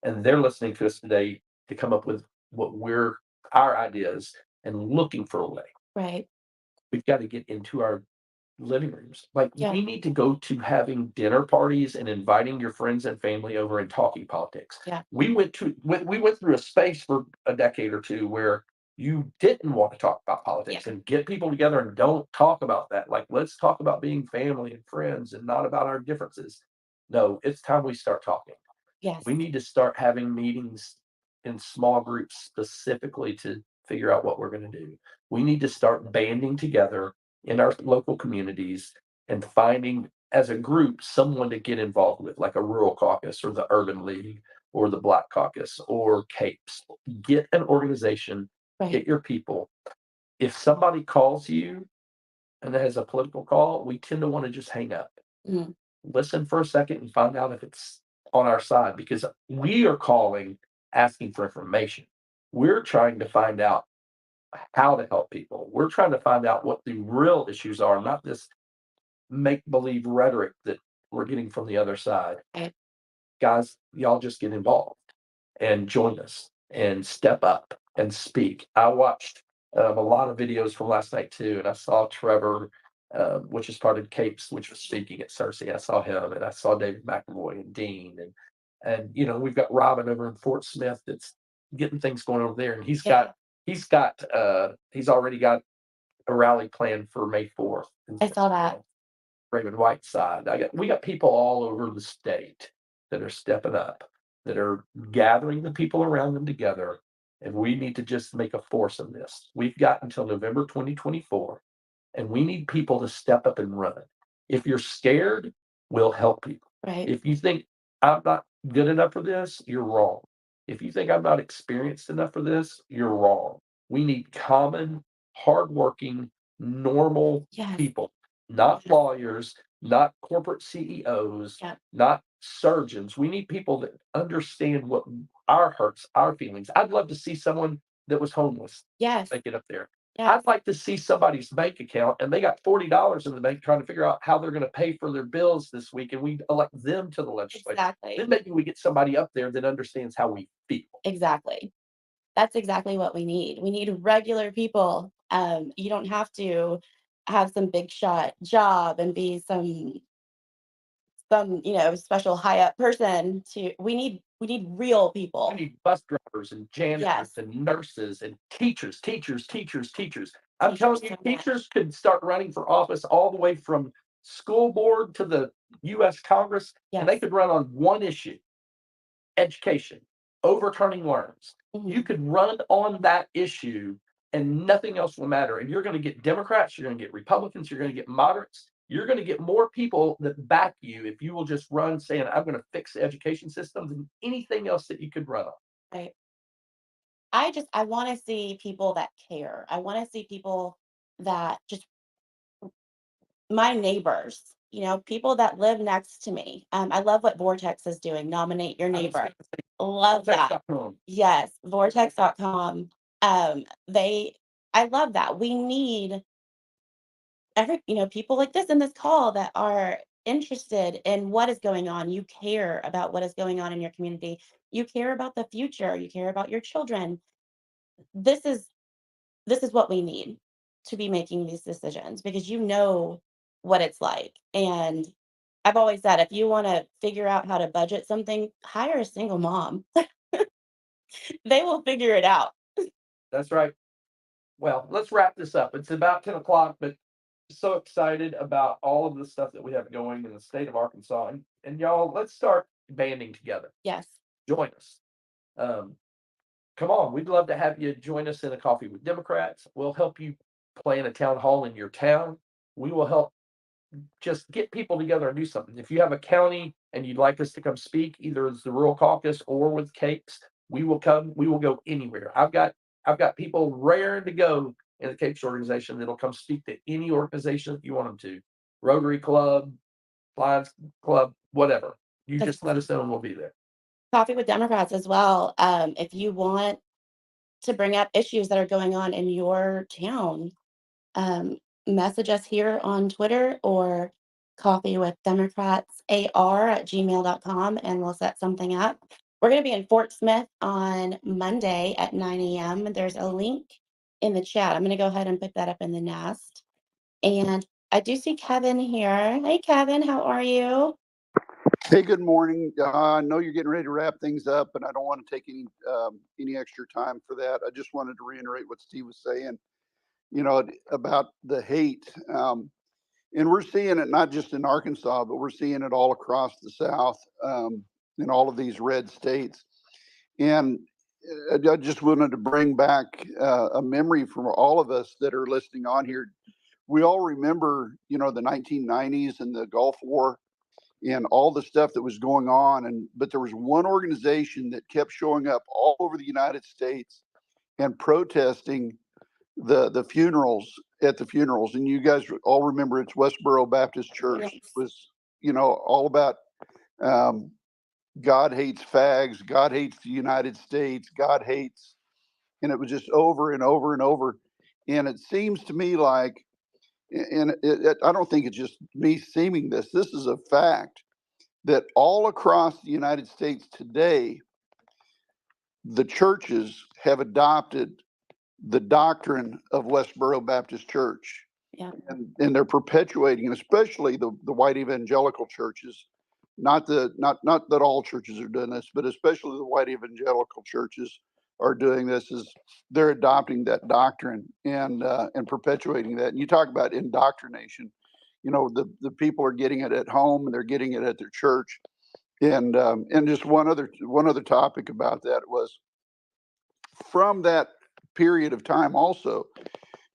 And they're listening to us today to come up with our ideas and looking for a way. Right. We've got to get into our living rooms. Like, Yeah. we need to go to having dinner parties and inviting your friends and family over and talking politics. Yeah. We went through a space for a decade or two where you didn't want to talk about politics and get people together and don't talk about that. Like, let's talk about being family and friends and not about our differences. No, it's time we start talking. Yes. We need to start having meetings in small groups specifically to figure out what we're going to do. We need to start banding together in our local communities and finding as a group someone to get involved with, like a rural caucus or the urban league or the black caucus or capes. Get an organization, Right. get your people. If somebody calls you and that has a political call, we tend to want to just hang up. Mhm. Listen for a second and find out if it's on our side, because we are calling asking for information. We're trying to find out how to help people. We're trying to find out what the real issues are, not this make believe rhetoric that we're getting from the other side. Right. Guys, y'all just get involved and join us and step up and speak. I watched a lot of videos from last night too, and I saw Trevor, which is part of Capes, which was speaking at Cersei. I saw him, and I saw David McAvoy and Dean, and you know, we've got Robin over in Fort Smith that's getting things going over there, and he's already got a rally planned for May 4th. I saw that. Raven White side. We got people all over the state that are stepping up, that are gathering the people around them together, and we need to just make a force of this. We've got until November 2024, and we need people to step up and run. If you're scared, we'll help you. Right. If you think I'm not good enough for this, you're wrong. If you think I'm not experienced enough for this, you're wrong. We need common, hardworking, normal Yes. people, not lawyers, not corporate CEOs, Yep. not surgeons. We need people that understand what our hurts, our feelings. I'd love to see someone that was homeless Yes. make it up there. Yes. I'd like to see somebody's bank account and they got $40 in the bank trying to figure out how they're going to pay for their bills this week, and we elect them to the legislature. Exactly. Then maybe we get somebody up there that understands how we feel. Exactly. That's exactly what we need. We need regular people. You don't have to have some big shot job and be some special high up person. We need real people. We need bus drivers and janitors Yes. and nurses and teachers. I'm telling you, so much. teachers could start running for office all the way from school board to the U.S. Congress, and they Yes. could run on one issue: education, overturning learns. Mhm. You could run on that issue and nothing else will matter. And you're going to get Democrats, you're going to get Republicans, you're going to get moderates, you're going to get more people that back you if you will just run saying, I'm going to fix the education system, than anything else that you could run on. Right. I want to see people that care. I want to see people that just my neighbors, people that live next to me. I love what Vortex is doing. Nominate your neighbor. Love that. Vortex.com. Yes, vortex.com. I love that. We need people like this in this call that are interested in what is going on. You care about what is going on in your community. You care about the future. You care about your children. This is what we need to be making these decisions, because you know what it's like. And I've always said, if you want to figure out how to budget something, hire a single mom. They will figure it out. That's right. Well, let's wrap this up. It's about 10 o'clock, but so excited about all of the stuff that we have going in the state of Arkansas. And y'all, let's start banding together. Yes. Join us. Come on, we'd love to have you join us in a coffee with Democrats. We'll help you plan a town hall in your town. We will help just get people together and do something. If you have a county and you'd like us to come speak, either as the rural caucus or with Capes, we will come. We will go anywhere. I've got people raring to go in the Capes organization that'll come speak to any organization that you want them to. Rotary Club, Lions Club, whatever. You That's just let us know and we'll be there. Coffee with Democrats as well. If you want to bring up issues that are going on in your town, message us here on Twitter or coffee with Democrats ar@gmail.com, and we'll set something up. We're going to be in Fort Smith on Monday at 9 a.m. There's a link in the chat. I'm going to go ahead and put that up in the nest. And I do see Kevin here. Hey, Kevin, how are you? Hey, good morning. I know you're getting ready to wrap things up, and I don't want to take any extra time for that. I just wanted to reiterate what Steve was saying, about the hate. And we're seeing it not just in Arkansas, but we're seeing it all across the South, in all of these red states. And I just wanted to bring back a memory from all of us that are listening on here. We all remember, you know, the 1990s and the Gulf War and all the stuff that was going on. But there was one organization that kept showing up all over the United States and protesting the funerals at the funerals. And you guys all remember it's Westboro Baptist Church. Yes. It was, you know, all about um, God hates fags, God hates the United States, God hates, and it was just over and over and over. And it seems to me like, and I don't think it's just me seeming this. This is a fact that all across the United States today, the churches have adopted the doctrine of Westboro Baptist Church. Yeah. And they're perpetuating, and especially the white evangelical churches. Not that all churches are doing this, but especially the white evangelical churches are doing this. Is they're adopting that doctrine and perpetuating that. And you talk about indoctrination. You know, the people are getting it at home and they're getting it at their church. And just one other topic about that was from that period of time. Also,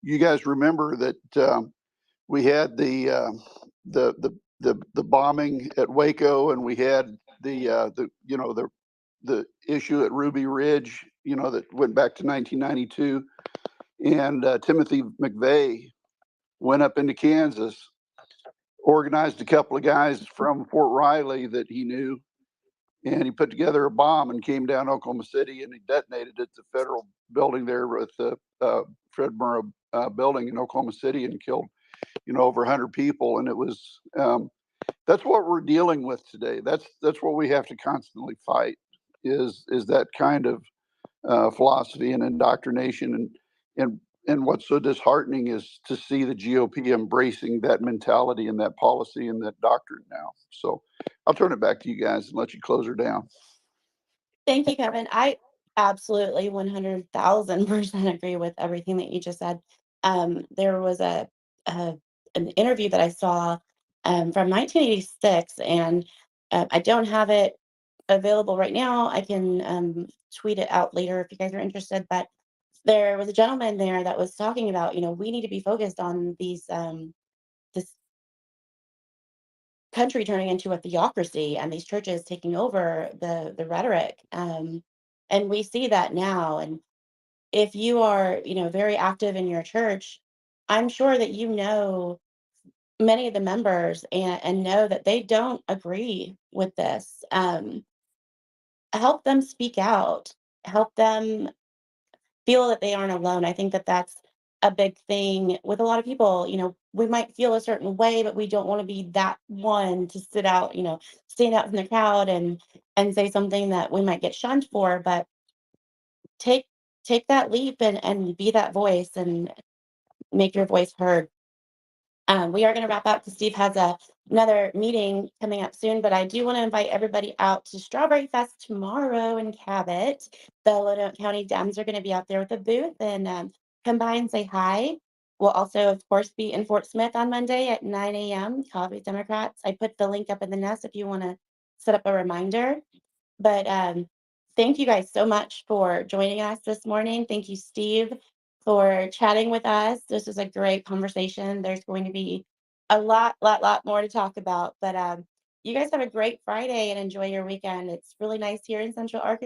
you guys remember that we had the bombing at Waco, and we had the issue at Ruby Ridge, you know, that went back to 1992, and Timothy McVeigh went up into Kansas, organized a couple of guys from Fort Riley that he knew, and he put together a bomb and came down Oklahoma City, and he detonated it at the federal building there with the Fred Murrah building in Oklahoma City, and killed, you know, over 100 people. And it was that's what we're dealing with today. That's what we have to constantly fight, is that kind of philosophy and indoctrination. And what's so disheartening is to see the GOP embracing that mentality and that policy and that doctrine now. So I'll turn it back to you guys and let you close her down. Thank you, Kevin. I absolutely 100,000% agree with everything that you just said. There was a an interview that I saw from 1986, and I don't have it available right now. I can tweet it out later if you guys are interested. But there was a gentleman there that was talking about, you know, we need to be focused on this country turning into a theocracy and these churches taking over the rhetoric. And we see that now. And if you are, you know, very active in your church, I'm sure that you know many of the members and know that they don't agree with this. Help them speak out. Help them feel that they aren't alone. I think that that's a big thing with a lot of people. You know, we might feel a certain way, but we don't want to be that one to sit out, you know, stand out from the crowd and say something that we might get shunned for. But take take that leap and be that voice and make your voice heard. We are going to wrap up because Steve has another meeting coming up soon, but I do want to invite everybody out to Strawberry Fest tomorrow in Cabot. The Lonoke County Dems are going to be out there with a booth, and come by and say hi. We'll also, of course, be in Fort Smith on Monday at 9 a.m. Coffee Democrats. I put the link up in the nest if you want to set up a reminder. But thank you guys so much for joining us this morning. Thank you, Steve, for chatting with us. This was a great conversation. There's going to be a lot more to talk about. But you guys have a great Friday and enjoy your weekend. It's really nice here in Central Arkansas.